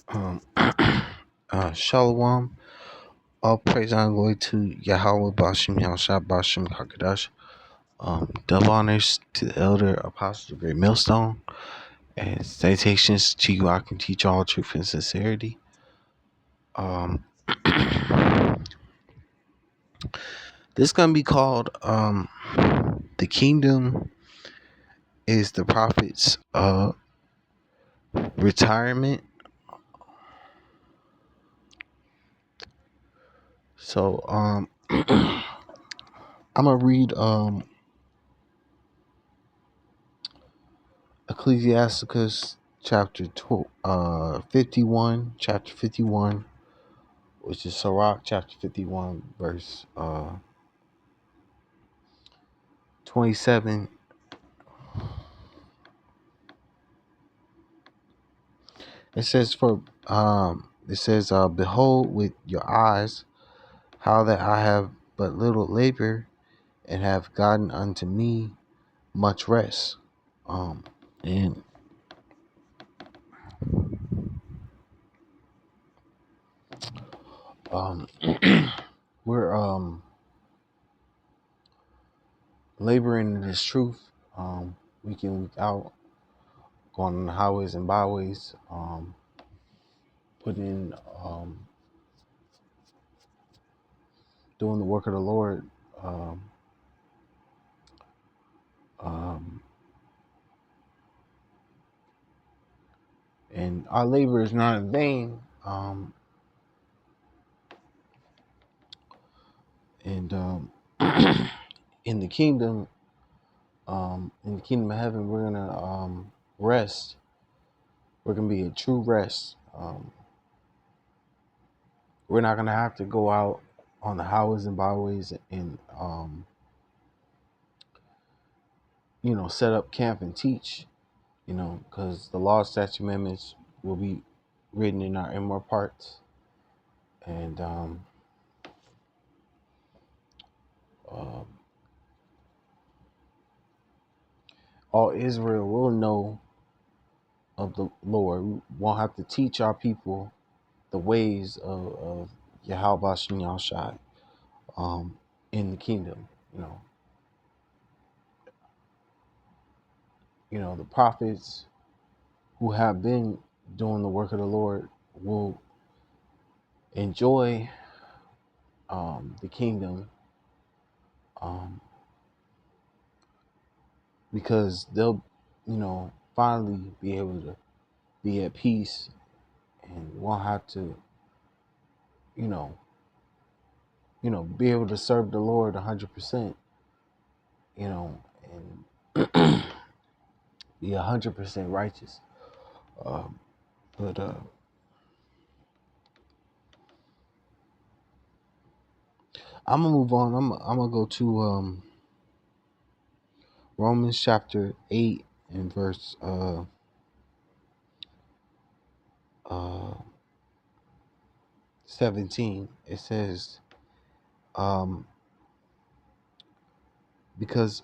Um, Shalom. All praise and glory to Yahweh Bashim Yahushua Bashim Hakadash. Double honors to the elder apostle of Great Millstone, and salutations to you. I can teach all truth and sincerity. Um, this gonna be called the kingdom is the prophet's retirement. So I'm gonna read Ecclesiasticus chapter 51, chapter 51, which is Sirach chapter 51, verse 27. It says, behold with your eyes how that I have but little labor and have gotten unto me much rest. And um we're laboring in this truth, week in, week out, going on the highways and byways, putting in, doing the work of the Lord. Um, um, and our labor is not in vain. And in the kingdom, in the kingdom of heaven, we're gonna rest. We're gonna be a true rest. We're not gonna have to go out on the highways and byways and set up camp and teach. Because the law, statute, amendments will be written in our inward parts, and uh, all Israel will know of the Lord. We won't have to teach our people the ways of Yahweh Bashem Yahushai in the kingdom. The prophets who have been doing the work of the Lord will enjoy the kingdom, um, because they'll, finally be able to be at peace and won't have to, you know, be able to serve the Lord 100%, and be 100% righteous. But I'm gonna move on. I'm gonna go to Romans chapter 8 and verse uh 17. It says, um because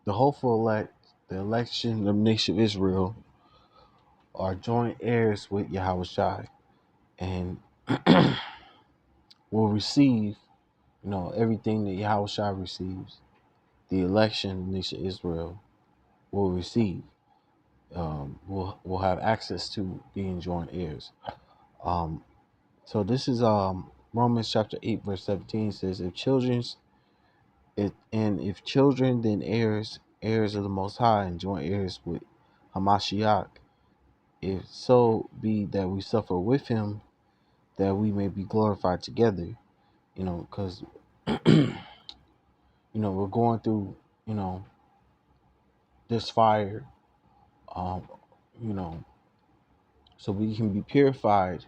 the hopeful elect, the election of the nation of Israel, are joint heirs with Yahweh Shai, and will receive, everything that Yahweh Shai receives. The election of the nation of Israel will receive. Will have access to being joint heirs. So this is Romans chapter 8 verse 17 says, if children, then heirs, heirs of the Most High, and joint heirs with Hamashiach, if so be that we suffer with him, that we may be glorified together. Because we're going through, this fire, um, you know, so we can be purified,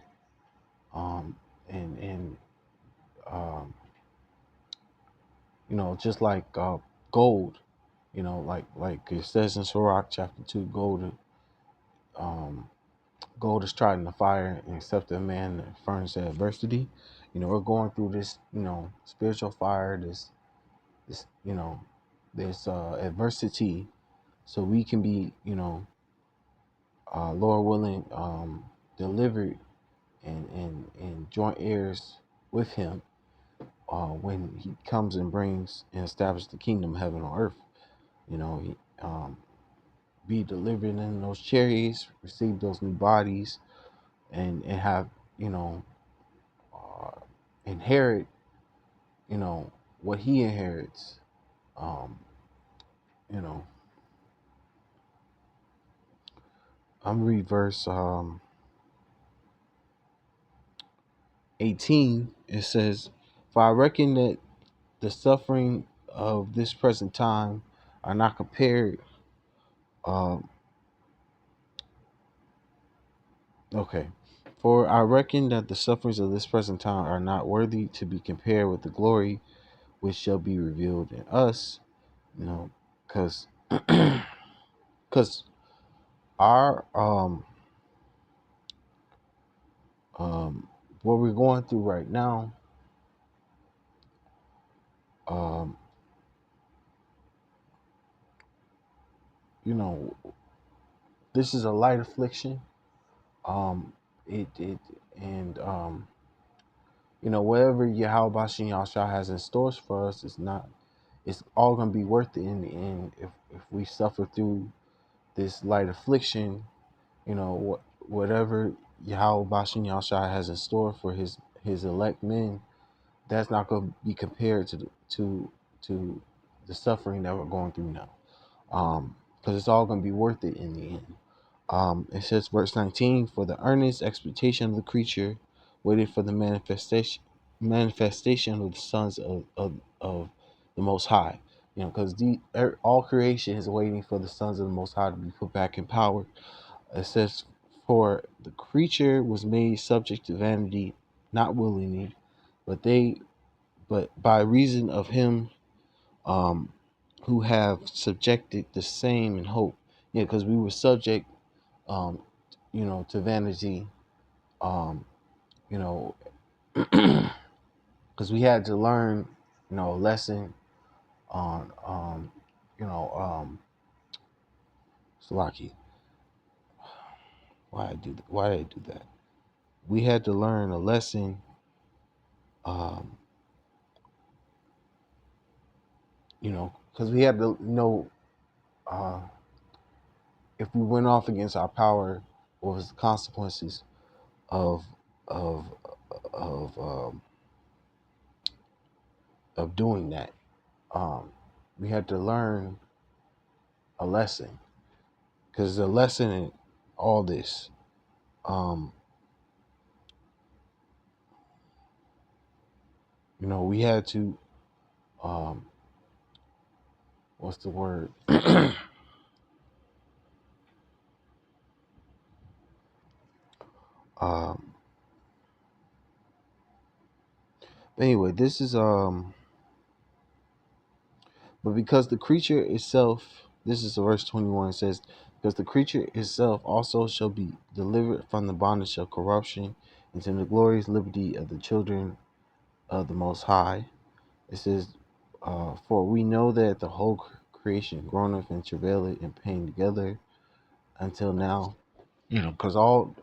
and um, just like gold, like it says in Sirach chapter 2, um, gold is tried in the fire, and except a man that furnace adversity. We're going through this, spiritual fire, this adversity so we can be, Lord willing, delivered and joint heirs with him when he comes and brings and establishes the kingdom of heaven on earth. Be delivered in those chariots, receive those new bodies, and have, you know, uh, inherit, what he inherits. Um, you know, I'm read verse 18. It says, "For I reckon that the suffering of this present time are not compared." Um, okay. "For I reckon that the sufferings of this present time are not worthy to be compared with the glory which shall be revealed in us." Because because our what we're going through right now, um, you know, this is a light affliction. It and whatever Yahweh Bashin Yahshua has in stores for us, it's all gonna be worth it in the end if we suffer through this light affliction. Whatever Yahweh Bashin Yahshua has in store for his elect men, that's not going to be compared to the suffering that we're going through now. Because it's all going to be worth it in the end. It says, verse 19, "For the earnest expectation of the creature waited for the manifestation of the sons of the Most High." Because all creation is waiting for the sons of the Most High to be put back in power. It says, "For the creature was made subject to vanity, not willingly, but by reason of him who have subjected the same in hope." Because we were subject, um, to vanity, um, you know, because we had to learn, a lesson on, you know, Salaki. Why did I do that? We had to learn a lesson, um, because we had to know, uh, if we went off against our power, what was the consequences of of of um, of doing that. Um, we had to learn a lesson, because the lesson in all this, um, we had to, um, what's the word? um, anyway, this is but because the creature itself, this is verse 21, it says, "Because the creature itself also shall be delivered from the bondage of corruption into the glorious liberty of the children of the Most High." It says, "For we know that the whole creation groaneth and travaileth in pain together until now." Because all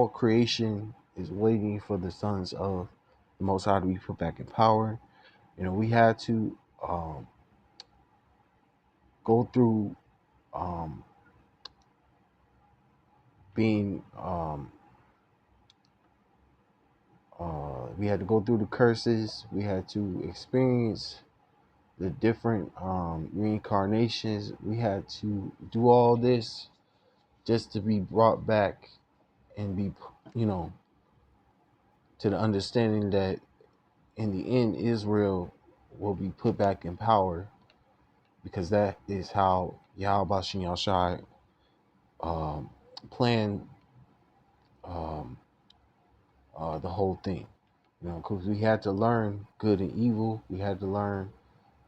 creation is waiting for the sons of the Most High to be put back in power. We had to go through, um, being we had to go through the curses. We had to experience the different reincarnations. We had to do all this just to be brought back and be, you know, to the understanding that in the end, Israel will be put back in power, because that is how Yahweh Bashin Yahshai planned, um, the whole thing. Because we had to learn good and evil. We had to learn,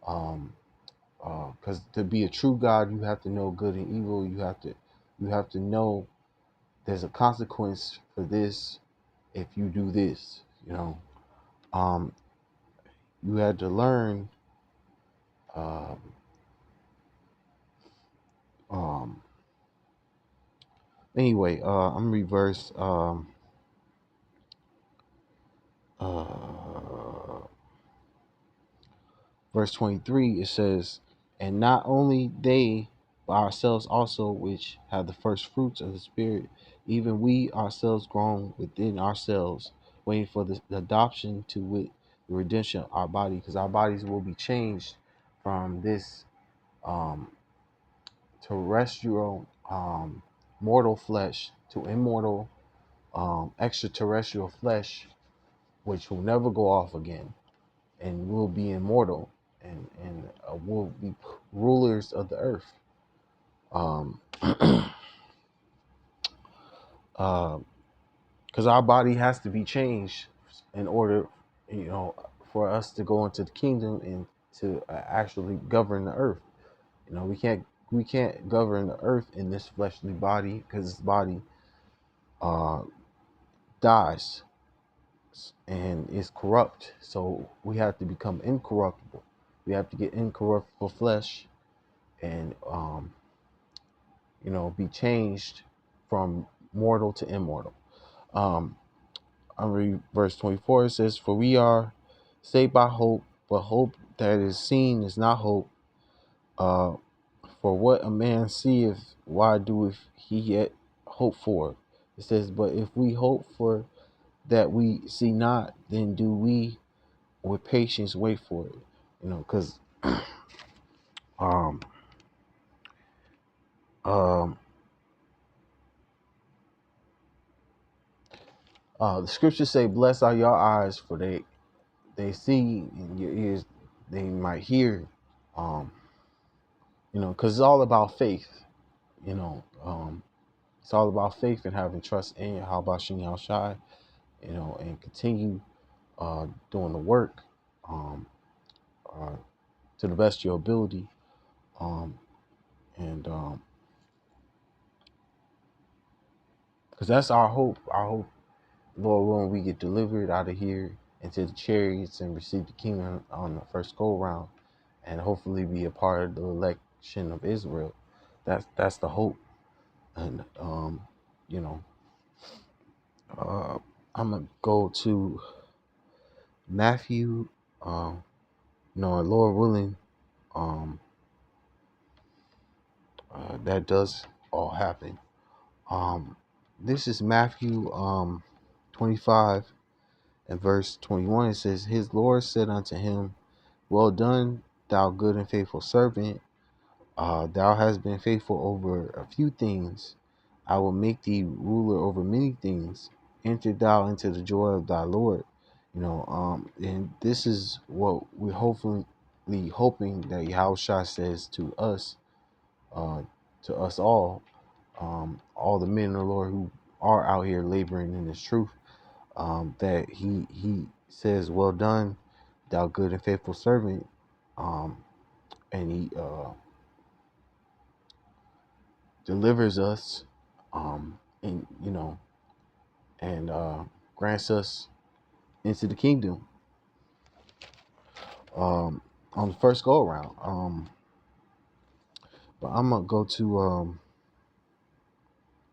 um, because to be a true God, you have to know good and evil. You have to know there's a consequence for this if you do this. Um, you had to learn, um, Anyway, I'm gonna reverse uh verse 23. It says, and not only they, but ourselves also, which have the first fruits of the Spirit, even we ourselves grown within ourselves, waiting for the adoption to wit, the redemption of our body, because our bodies will be changed from this um, terrestrial, mortal flesh to immortal, extraterrestrial flesh, which will never go off again, and will be immortal, and will be rulers of the earth. Um, because our body has to be changed in order, you know, for us to go into the kingdom and to actually govern the earth. You know, we can't govern the earth in this fleshly body, because this body uh, dies and is corrupt. So we have to become incorruptible. We have to get incorruptible flesh, and be changed from mortal to immortal. Um, I read verse 24. It says, "For we are saved by hope, but hope that is seen is not hope. Uh, for what a man seeth, why doeth he yet hope for?" It says, "But if we hope for that we see not, then do we with patience wait for it." Because um, um, the scriptures say, "Blessed are your eyes, for they see, and your ears they might hear." Um, because it's all about faith. It's all about faith and having trust in Yahweh Shem Shai, and continue doing the work, um, uh, to the best of your ability, and because that's our hope. Our hope, Lord willing, we get delivered out of here into the chariots and receive the kingdom on the first go round, and hopefully be a part of the election of Israel. That's the hope. And you know, uh, I'm gonna go to Matthew. Lord willing, um, that does all happen. This is Matthew 25 and verse 21. It says, "His Lord said unto him, Well done, thou good and faithful servant. Thou hast been faithful over a few things. I will make thee ruler over many things. Enter thou into the joy of thy Lord." And this is what we're hopefully hoping that Yahushua says uh, to us all the men of the Lord who are out here laboring in this truth. That he says, "Well done, thou good and faithful servant," and he delivers us, and and grants us into the kingdom on the first go around. But I'm gonna go to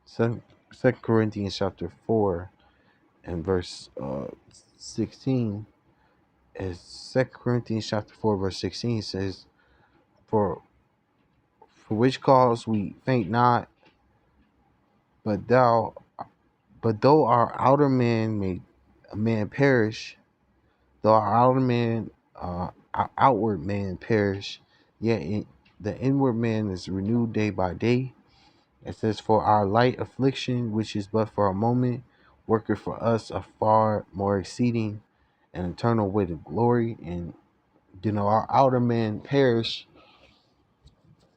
Second Corinthians chapter 4 and verse 16. As Second Corinthians chapter 4 verse 16 says, "For which cause we faint not, but though our outer man may a man perish, though our outward man perish, yet the inward man is renewed day by day." It says, "For our light affliction, which is but for a moment, worketh for us a far more exceeding and eternal weight of glory." And our outer man perish,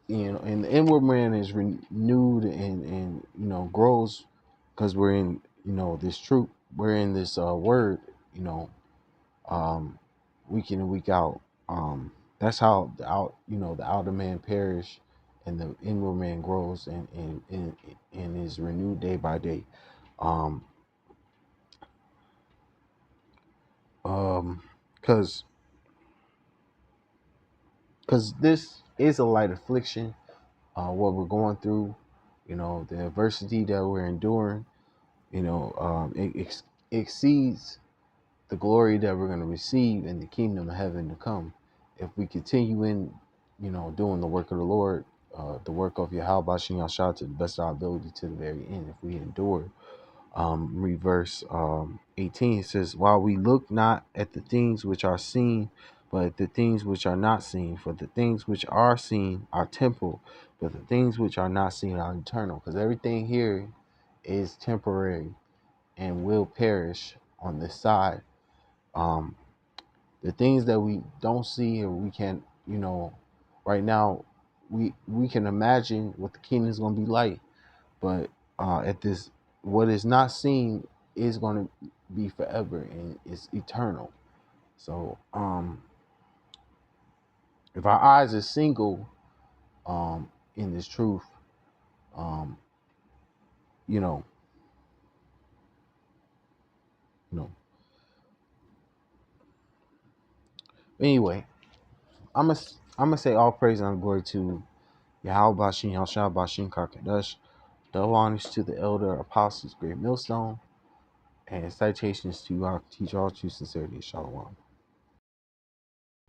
and the inward man is renewed and grows, because we're in this truth, we're in this word, you know week in and week out. That's how the outer man perish and the inward man grows, and is renewed day by day. um because this is a light affliction, what we're going through. The adversity that we're enduring, it exceeds the glory that we're going to receive in the kingdom of heaven to come. If we continue in, doing the work of the Lord, the work of Yahweh Bashin Yashah to the best of our ability to the very end, if we endure. Read verse 18. It says, while we look not at the things which are seen, but at the things which are not seen. For the things which are seen are temporal, but the things which are not seen are eternal. Because everything here is temporary and will perish on this side. The things that we don't see, or we can't, right now, we can imagine what the kingdom is going to be like, but at this, what is not seen is going to be forever and it's eternal. So if our eyes are single in this truth, um, you know, you know. Anyway, I'm gonna I'm gonna say all praise and glory to Yahweh Bashin Yahshua Bashin Karkadash. Double honors to the elder apostles, great millstone, and citations to our teacher all true sincerity. Shalom.